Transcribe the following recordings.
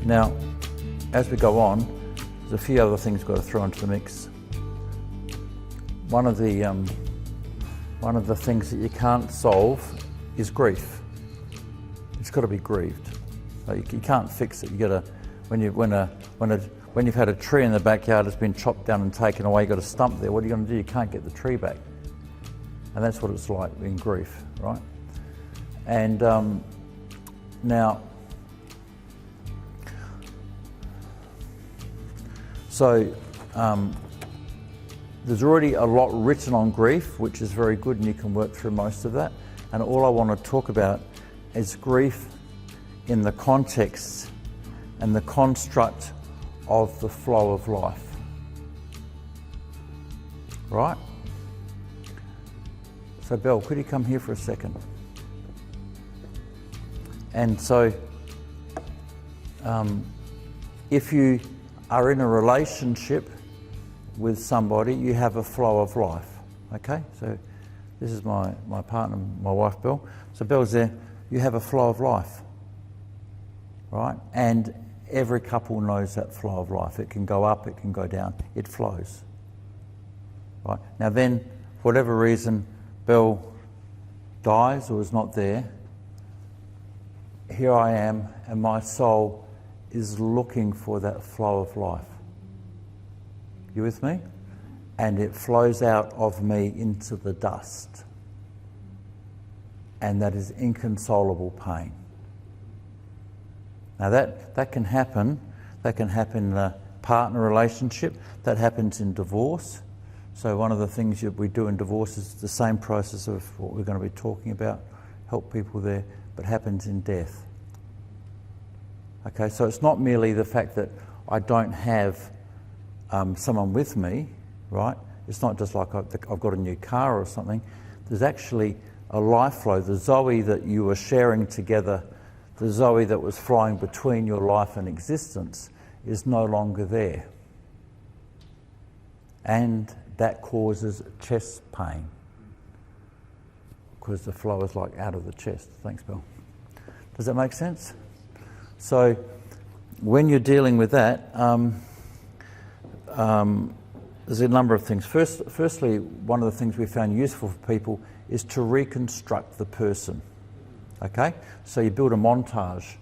Now, as we go on, there's a few other things we've got to throw into the mix. One of the things that you can't solve is grief. It's got to be grieved. Like you can't fix it. You got to, when you've had a tree in the backyard that's been chopped down and taken away, you've got a stump there. What are you going to do? You can't get the tree back. And that's what it's like in grief, right? And now, so there's already a lot written on grief, which is very good, and you can work through most of that. And all I want to talk about is grief in the context and the construct of the flow of life. Right? So Belle, could you come here for a second? And so, if you are in a relationship with somebody, you have a flow of life, okay? So this is my partner, my wife, Belle. So Belle's there, you have a flow of life, right? And every couple knows that flow of life. It can go up, it can go down, it flows, right? Now then, for whatever reason, Belle dies or is not there, here I am, and my soul is looking for that flow of life. You with me? And it flows out of me into the dust. And that is inconsolable pain. Now that can happen. That can happen in a partner relationship. That happens in divorce. So one of the things that we do in divorce is the same process of what we're going to be talking about, help people there, but happens in death. Okay, so it's not merely the fact that I don't have someone with me, right? It's not just like I've got a new car or something. There's actually a life flow. The Zoe that you were sharing together, the Zoe that was flowing between your life and existence, is no longer there. And that causes chest pain because the flow is like out of the chest. Thanks, Bill. Does that make sense? So when you're dealing with that, there's a number of things. Firstly, one of the things we found useful for people is to reconstruct the person. Okay? So you build a montage.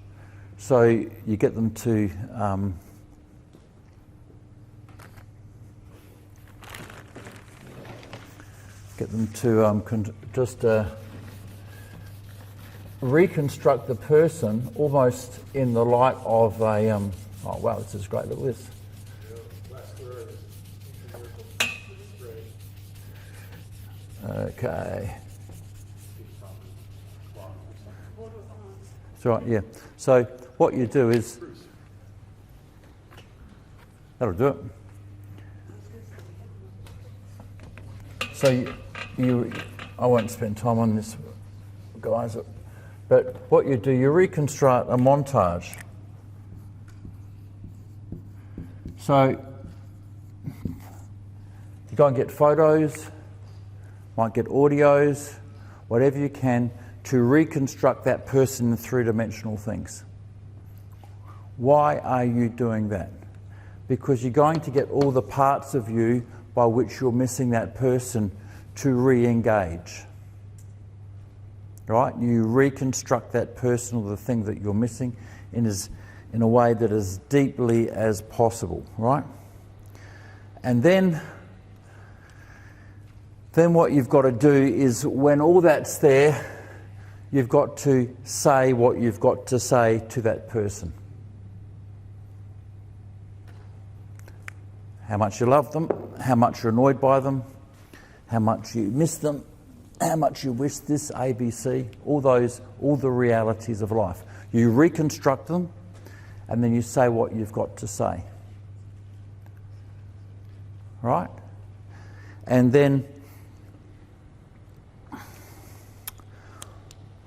So you get them to reconstruct the person almost in the light of a oh wow, this is great. Look at this. Okay. That's right, yeah. So what you do is that'll do it. So you I won't spend time on this, guys, but what you do, you reconstruct a montage. So you go and get photos, might get audios, whatever you can, to reconstruct that person in three-dimensional things. Why are you doing that? Because you're going to get all the parts of you by which you're missing that person to re-engage. Right? You reconstruct that person or the thing that you're missing in a way that is deeply as possible, right? And then what you've got to do is, when all that's there, you've got to say what you've got to say to that person. How much you love them, how much you're annoyed by them, how much you miss them, how much you wish this, ABC, all the realities of life. You reconstruct them, and then you say what you've got to say. Right? And then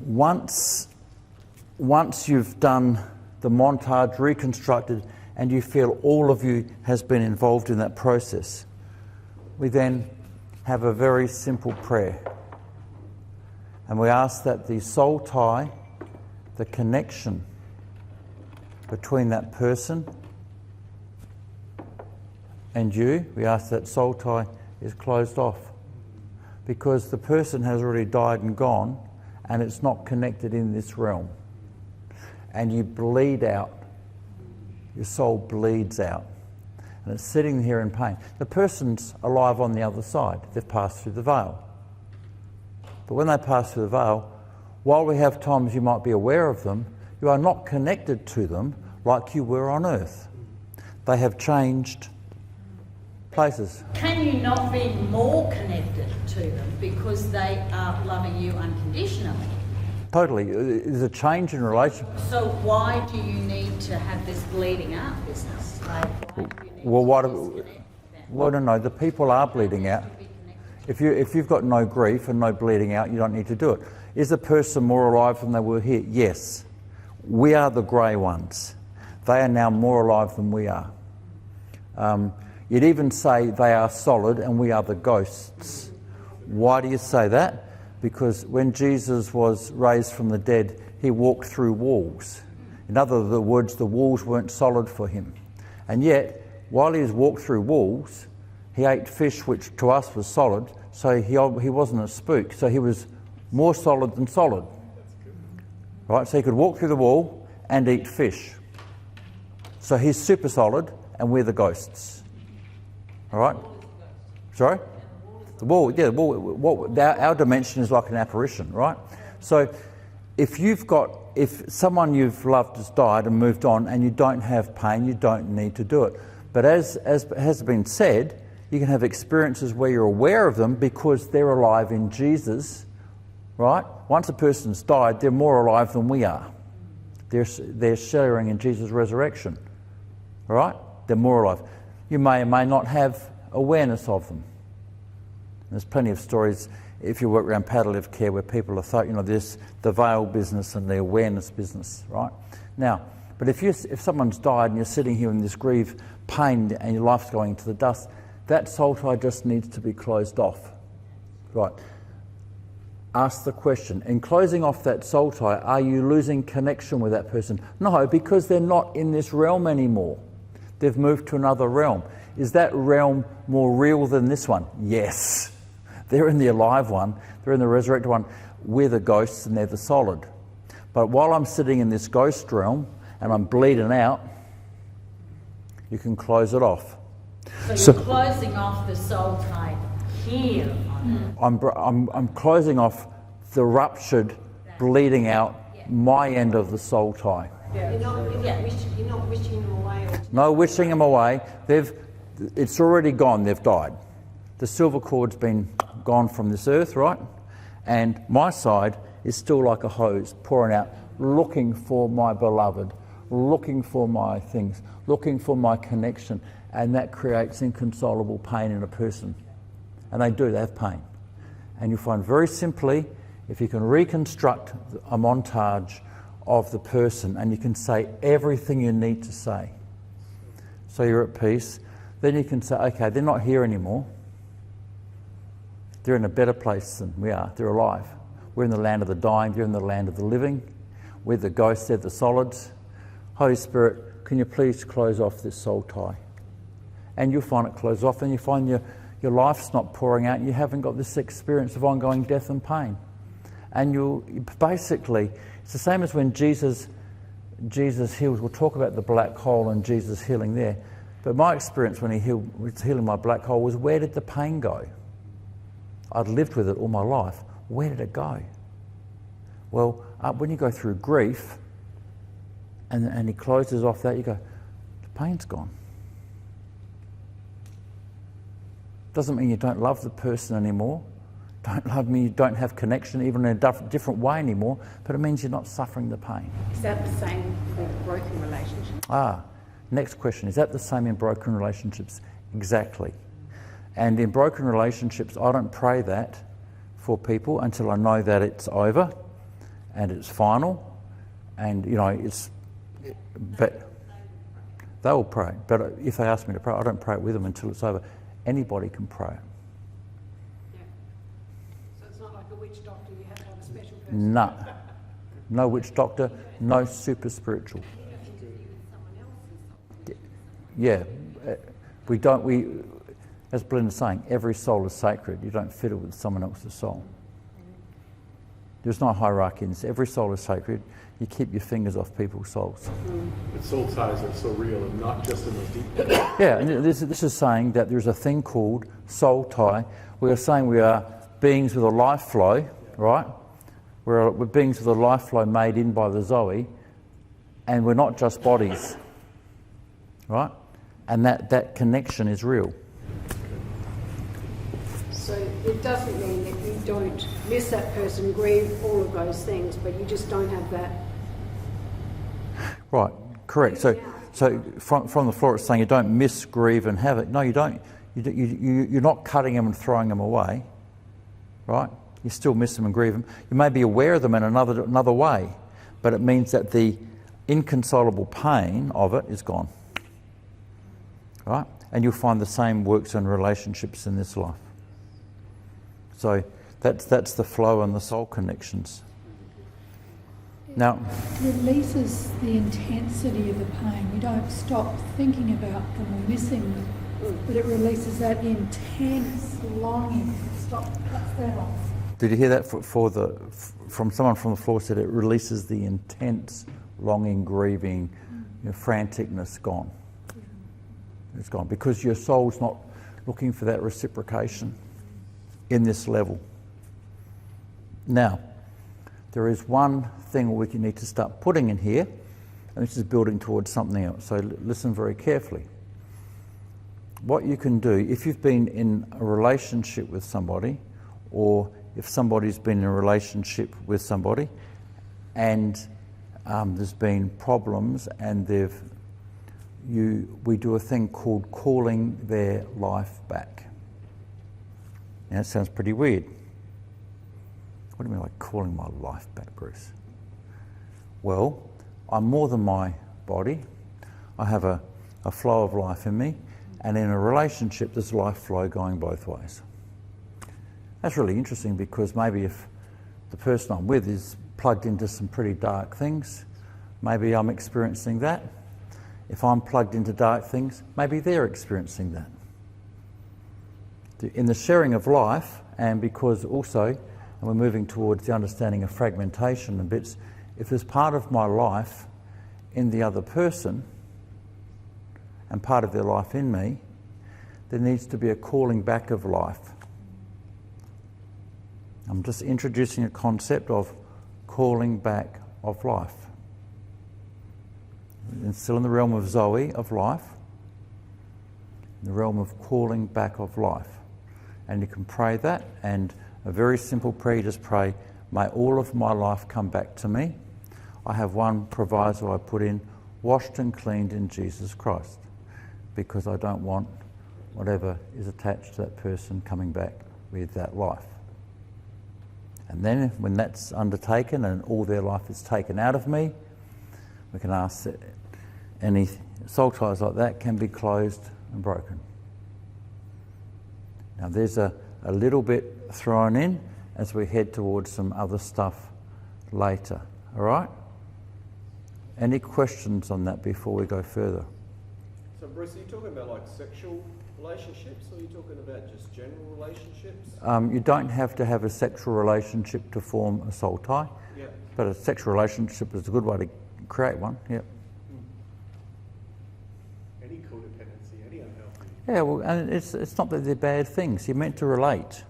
once you've done the montage, reconstructed, and you feel all of you has been involved in that process, we then have a very simple prayer. And we ask that the soul tie, the connection between that person and you, we ask that soul tie is closed off, because the person has already died and gone, and it's not connected in this realm. And you bleed out. Your soul bleeds out. And it's sitting here in pain. The person's alive on the other side. They've passed through the veil. But when they pass through the veil, while we have times you might be aware of them, you are not connected to them like you were on earth. They have changed places. Can you not be more connected to them because they are loving you unconditionally? Totally. There's a change in relation. So why do you need to have this bleeding out business? Like, why do you need no, the people are bleeding out. If you've got no grief and no bleeding out, you don't need to do it. Is the person more alive than they were here? Yes. We are the grey ones. They are now more alive than we are. You'd even say they are solid and we are the ghosts. Why do you say that? Because when Jesus was raised from the dead, he walked through walls. In other words, the walls weren't solid for him. And yet, while he was walked through walls, he ate fish, which to us was solid, so he wasn't a spook. So he was more solid than solid. Right? So he could walk through the wall and eat fish. So he's super solid, and we're the ghosts. All right? Sorry? The wall, yeah, our dimension is like an apparition, right? So if someone you've loved has died and moved on and you don't have pain, you don't need to do it. But as has been said, you can have experiences where you're aware of them because they're alive in Jesus, right? Once a person's died, they're more alive than we are. They're sharing in Jesus' resurrection, all right? They're more alive. You may or may not have awareness of them. There's plenty of stories, if you work around palliative care, where people are thought, there's the veil business and the awareness business, right? Now, but if someone's died and you're sitting here in this grief, pain, and your life's going to the dust, that soul tie just needs to be closed off, right? Ask the question, in closing off that soul tie, are you losing connection with that person? No, because they're not in this realm anymore. They've moved to another realm. Is that realm more real than this one? Yes. They're in the alive one. They're in the resurrected one. We're the ghosts and they're the solid. But while I'm sitting in this ghost realm and I'm bleeding out, you can close it off. So you're closing off the soul tie here on Earth. I'm closing off the ruptured, bleeding out, my end of the soul tie. Yeah. You're not wishing them away. No wishing them away. It's already gone. They've died. The silver cord's been gone from this earth, right? And my side is still like a hose pouring out, looking for my beloved, looking for my things, looking for my connection. And that creates inconsolable pain in a person. And they have pain. And you find very simply, if you can reconstruct a montage of the person and you can say everything you need to say, so you're at peace, then you can say, okay, they're not here anymore. They're in a better place than we are. They're alive. We're in the land of the dying. They're in the land of the living. We're the ghosts. They're the solids. Holy Spirit, can you please close off this soul tie? And you'll find it closed off, and you find your life's not pouring out, and you haven't got this experience of ongoing death and pain. And basically, it's the same as when Jesus heals. We'll talk about the black hole and Jesus healing there. But my experience when he was healing my black hole was, where did the pain go? I'd lived with it all my life. Where did it go? Well, when you go through grief and he closes off that, you go, the pain's gone. Doesn't mean you don't love the person anymore. Don't love me, you don't have connection even in a different way anymore, but it means you're not suffering the pain. Is that the same for broken relationships? Next question, is that the same in broken relationships? Exactly. And in broken relationships, I don't pray that for people until I know that it's over and it's final, and but they will pray. But if they ask me to pray, I don't pray it with them until it's over. Anybody can pray it. Yeah. So it's not like a witch doctor, you have to have a special person? No witch doctor, no super spiritual. yeah, as Belinda's saying, every soul is sacred. You don't fiddle with someone else's soul. There's no hierarchy in this. Every soul is sacred. You keep your fingers off people's souls. But soul ties are so real and not just in those deep. Yeah, and this is saying that there's a thing called soul tie. We are saying we are beings with a life flow, right? We're beings with a life flow made in by the Zoe, and we're not just bodies, right? And that connection is real. So it doesn't mean that you don't miss that person, grieve, all of those things, but you just don't have that. Right, correct. So from the floor, it's saying you don't miss, grieve, and have it. No, you don't. You're not cutting them and throwing them away, right? You still miss them and grieve them. You may be aware of them in another way, but it means that the inconsolable pain of it is gone, right? And you'll find the same works and relationships in this life. So that's the flow and the soul connections. Now, releases the intensity of the pain. You don't stop thinking about them or missing them, but it releases that intense longing. Cuts that off. did you hear that from someone from the floor? Said it releases the intense longing, grieving, franticness gone. It's gone because your soul's not looking for that reciprocation in this level. Now, there is one thing we need to start putting in here, and this is building towards something else. So listen very carefully. What you can do, if you've been in a relationship with somebody, or if somebody's been in a relationship with somebody, and there's been problems, and we do a thing called calling their life back. Now, that sounds pretty weird. What do you mean, like calling my life back, Bruce? Well, I'm more than my body. I have a flow of life in me, and in a relationship, there's life flow going both ways. That's really interesting because maybe if the person I'm with is plugged into some pretty dark things, maybe I'm experiencing that. If I'm plugged into dark things, maybe they're experiencing that. In the sharing of life, and because also, and we're moving towards the understanding of fragmentation and bits, if there's part of my life in the other person and part of their life in me, there needs to be a calling back of life. I'm just introducing a concept of calling back of life. It's still in the realm of Zoe, of life, in the realm of calling back of life. And you can pray that, and a very simple prayer, you just pray, may all of my life come back to me. I have one proviso I put in, washed and cleaned in Jesus Christ, because I don't want whatever is attached to that person coming back with that life. And then when that's undertaken and all their life is taken out of me, we can ask that any soul ties like that can be closed and broken. Now there's a little bit thrown in as we head towards some other stuff later, all right? Any questions on that before we go further? So Bruce, are you talking about like sexual relationships, or are you talking about just general relationships? You don't have to have a sexual relationship to form a soul tie, Yeah. but a sexual relationship is a good way to create one, yeah. Any codependency, any unhealthy. Yeah, well, and it's not that they're bad things. You're meant to relate.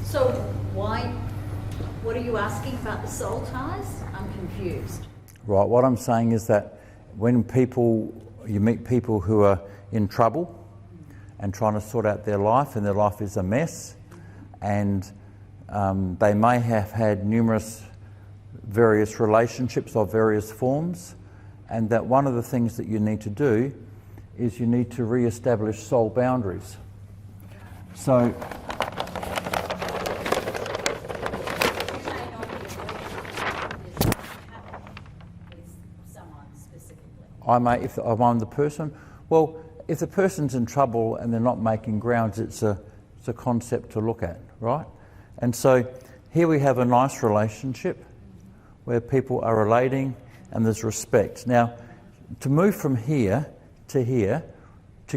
So what are you asking about the soul ties? I'm confused. Right, what I'm saying is that when you meet people who are in trouble and trying to sort out their life, and their life is a mess, and they may have had various relationships of various forms, and that one of the things that you need to do is you need to re-establish soul boundaries. So if I'm the person, well, if the person's in trouble and they're not making grounds, it's a concept to look at, right? And so here we have a nice relationship where people are relating and there's respect. Now, to move from here to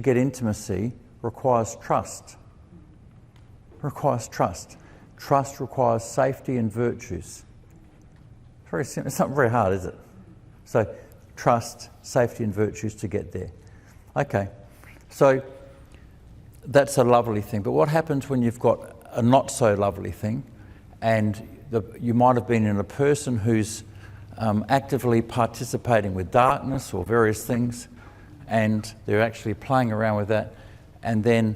get intimacy requires trust. Requires trust. Trust requires safety and virtues. It's very simple. It's not very hard, is it? So trust, safety and virtues to get there. Okay, so that's a lovely thing. But what happens when you've got a not so lovely thing, and you might have been in a person who's actively participating with darkness or various things, and they're actually playing around with that, and then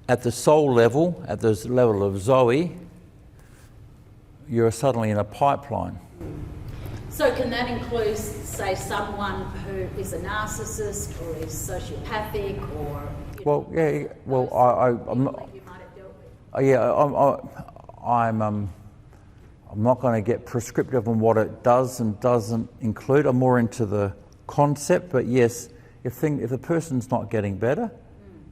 at the soul level, at the level of Zoe, you're suddenly in a pipeline. So can that include, say, someone who is a narcissist or is sociopathic or... Well, yeah. Well, I'm not. That you might have dealt with? Yeah, I'm not going to get prescriptive on what it does and doesn't include. I'm more into the concept, but yes, if the person's not getting better,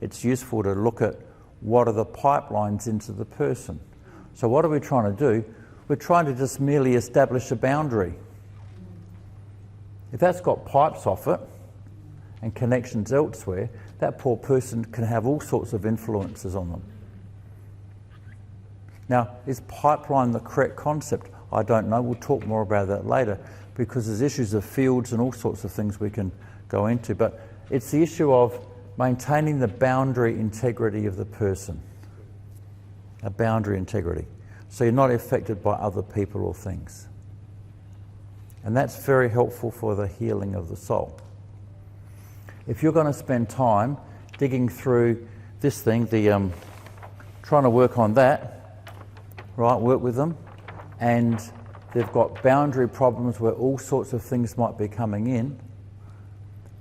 it's useful to look at what are the pipelines into the person. So what are we trying to do? We're trying to just merely establish a boundary. If that's got pipes off it and connections elsewhere, that poor person can have all sorts of influences on them. Now, is pipeline the correct concept? I don't know. We'll talk more about that later, because there's issues of fields and all sorts of things we can go into. But it's the issue of maintaining the boundary integrity of the person. A boundary integrity. So you're not affected by other people or things. And that's very helpful for the healing of the soul. If you're going to spend time digging through this thing, trying to work on that, right, work with them, and they've got boundary problems where all sorts of things might be coming in,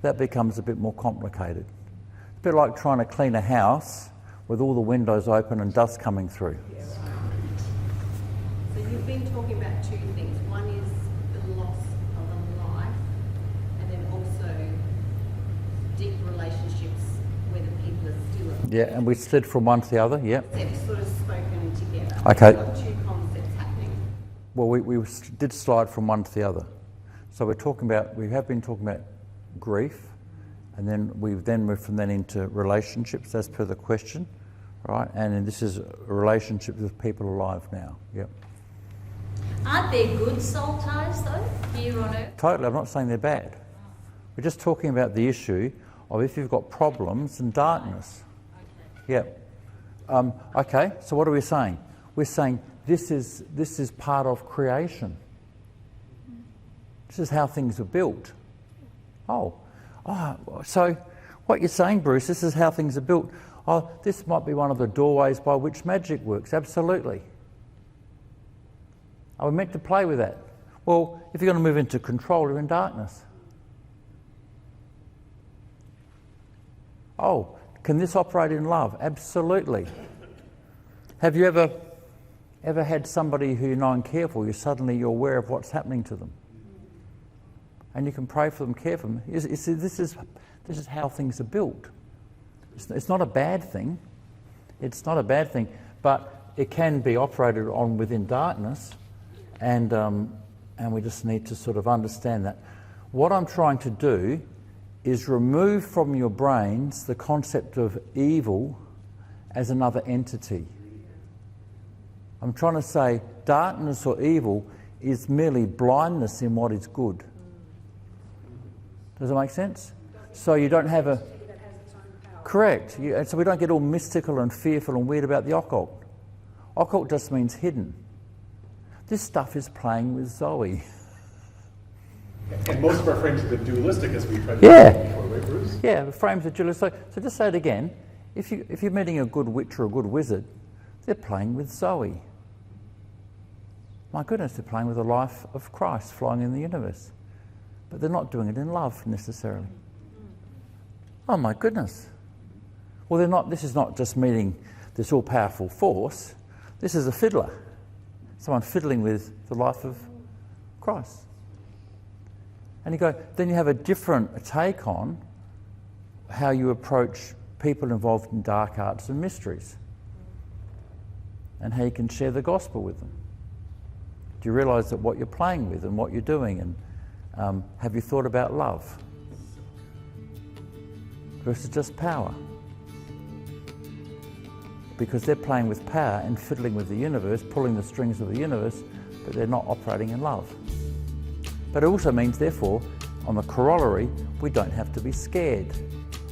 that becomes a bit more complicated. It's a bit like trying to clean a house with all the windows open and dust coming through. So you've been talking about two things. One is the loss of a life, and then also deep relationships where the people are still... Yeah, and we slid from one to the other, yeah. They've sort of spoken together. Okay. You've got two concepts happening. Well, we did slide from one to the other. So we have been talking about grief, and then we've then moved from then into relationships, as per the question, right? And then this is relationships with people alive now, yep. Aren't there good soul ties, though, here on Earth? Totally, I'm not saying they're bad. We're just talking about the issue of if you've got problems and darkness. Okay. Yeah. Okay, so what are we saying? We're saying this is part of creation. This is how things are built. Oh, so what you're saying, Bruce, this is how things are built. Oh, this might be one of the doorways by which magic works. Absolutely. Are we meant to play with that? Well, if you're going to move into control, you're in darkness. Oh, can this operate in love? Absolutely. Have you ever had somebody who you know and care for, you're aware of what's happening to them? And you can pray for them, care for them. You see, this is how things are built. It's not a bad thing. It's not a bad thing, but it can be operated on within darkness, and we just need to sort of understand that. What I'm trying to do is remove from your brains the concept of evil as another entity. I'm trying to say darkness or evil is merely blindness in what is good. Does that make sense? So you don't have a... Correct. So we don't get all mystical and fearful and weird about the occult. Occult just means hidden. This stuff is playing with Zoe. And most of our frames have been dualistic, as we tried to Yeah. say before, right, Bruce? Yeah, the frames are dualistic. So just say it again. If you're meeting a good witch or a good wizard, they're playing with Zoe. My goodness, they're playing with the life of Christ flowing in the universe. But they're not doing it in love necessarily. Oh my goodness. Well, this is not just meeting this all-powerful force. This is a fiddler. Someone fiddling with the life of Christ. And then you have a different take on how you approach people involved in dark arts and mysteries, and how you can share the gospel with them. Do you realise that what you're playing with and what you're doing, Have you thought about love versus just power? Because they're playing with power and fiddling with the universe, pulling the strings of the universe, but they're not operating in love. But it also means, therefore, on the corollary, we don't have to be scared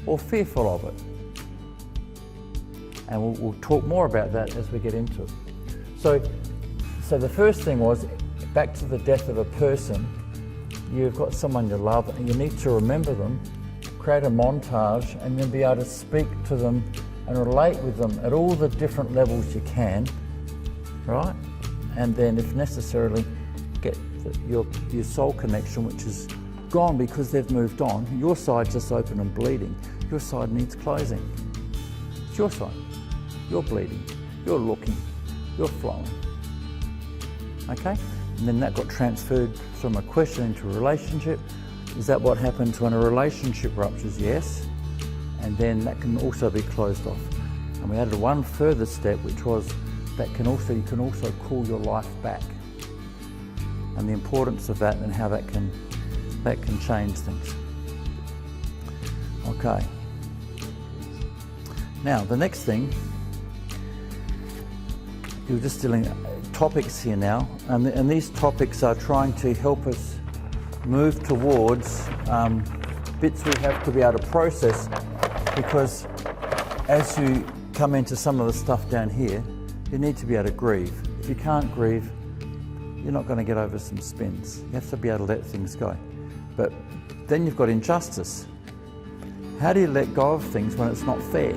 or fearful of it. And we'll talk more about that as we get into it. So the first thing was, back to the death of a person, you've got someone you love and you need to remember them, create a montage, and then be able to speak to them and relate with them at all the different levels you can, right? And then if necessarily, get your soul connection, which is gone because they've moved on. Your side just open and bleeding. Your side needs closing. It's your side. You're bleeding. You're looking. You're flowing. Okay? And then that got transferred from a question into a relationship. Is that what happens when a relationship ruptures? Yes. And then that can also be closed off. And we added one further step, which was that you can also call your life back. And the importance of that and how that can change things. Okay. Now the next thing, you're just dealing topics here now, and these topics are trying to help us move towards bits we have to be able to process, because as you come into some of the stuff down here, you need to be able to grieve. If you can't grieve, you're not going to get over some spins. You have to be able to let things go. But then you've got injustice. How do you let go of things when it's not fair?